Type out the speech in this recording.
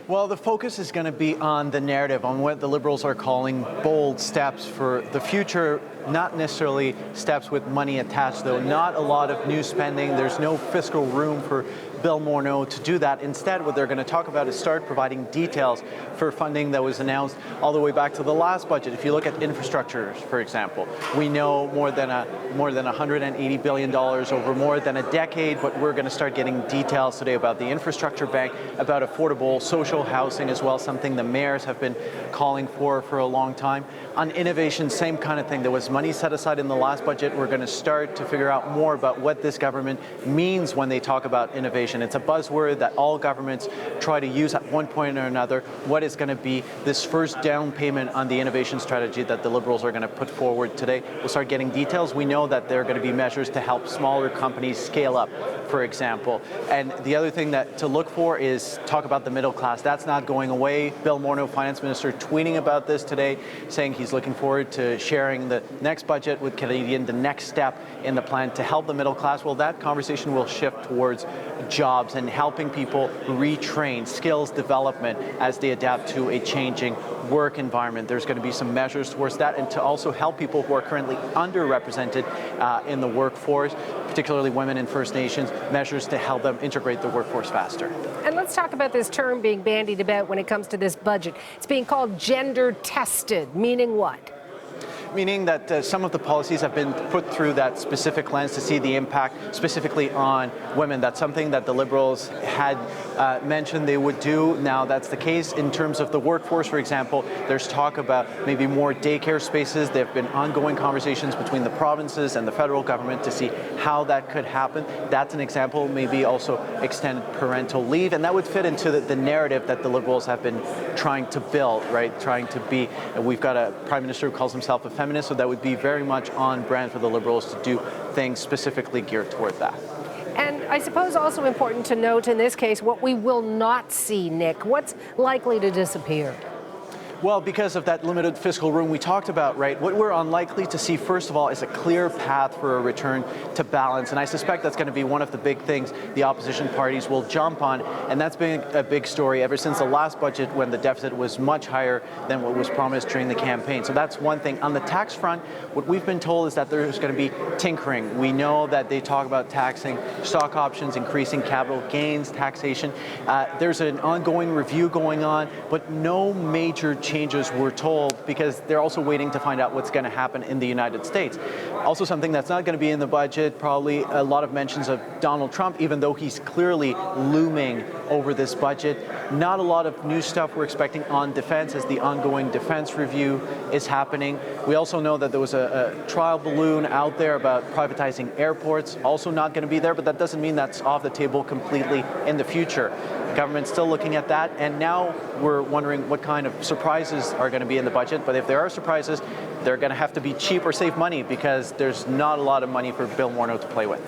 Well, the focus is going to be on the narrative, on what the Liberals are calling bold steps for the future, not necessarily steps with money attached, though. Not a lot of new spending. There's no fiscal room for Bill Morneau to do that. Instead, what they're going to talk about is start providing details for funding that was announced all the way back to the last budget. If you look at infrastructure, for example, we know more than $180 billion over more than a decade, but we're going to start getting details today about the infrastructure bank, about affordable social housing as well, something the mayors have been calling for a long time. On innovation, same kind of thing. There was money set aside in the last budget. We're going to start to figure out more about what this government means when they talk about innovation. It's a buzzword that all governments try to use at one point or another. What is going to be this first down payment on the innovation strategy that the Liberals are going to put forward today? We'll start getting details. We know that there are going to be measures to help smaller companies scale up, for example. And the other thing that to look for is talk about the middle class. That's not going away. Bill Morneau, Finance Minister, tweeting about this today, saying he's looking forward to sharing the next budget with Canadian, the next step in the plan to help the middle class. Well, that conversation will shift towards jobs and helping people retrain, skills development as they adapt to a changing work environment. There's going to be some measures towards that, and to also help people who are currently underrepresented in the workforce, particularly women and First Nations, measures to help them integrate the workforce faster. And let's talk about this term being bandied about when it comes to this budget. It's being called gender tested, meaning what? Meaning that some of the policies have been put through that specific lens to see the impact specifically on women. That's something that the Liberals had mentioned they would do. Now that's the case in terms of the workforce, for example. There's talk about maybe more daycare spaces. There have been ongoing conversations between the provinces and the federal government to see how that could happen. That's an example. Maybe also extended parental leave. And that would fit into the narrative that the Liberals have been trying to build, right? Trying to be, we've got a Prime Minister who calls himself a feminist, so that would be very much on brand for the Liberals to do things specifically geared toward that. And I suppose also important to note in this case what we will not see, Nick. What's likely to disappear? Well, because of that limited fiscal room we talked about, right, what we're unlikely to see, first of all, is a clear path for a return to balance. And I suspect that's going to be one of the big things the opposition parties will jump on. And that's been a big story ever since the last budget, when the deficit was much higher than what was promised during the campaign. So that's one thing. On the tax front, what we've been told is that there's going to be tinkering. We know that they talk about taxing stock options, increasing capital gains taxation. There's an ongoing review going on, but no major changes we're told, because they're also waiting to find out what's going to happen in the United States. Also, something that's not going to be in the budget, probably a lot of mentions of Donald Trump, even though he's clearly looming over this budget. Not a lot of new stuff we're expecting on defense as the ongoing defense review is happening. We also know that there was a trial balloon out there about privatizing airports, also not going to be there, but that doesn't mean that's off the table completely in the future. The government's still looking at that, and now we're wondering what kind of surprises are going to be in the budget. But if there are surprises, they're going to have to be cheap or save money, because there's not a lot of money for Bill Morneau to play with.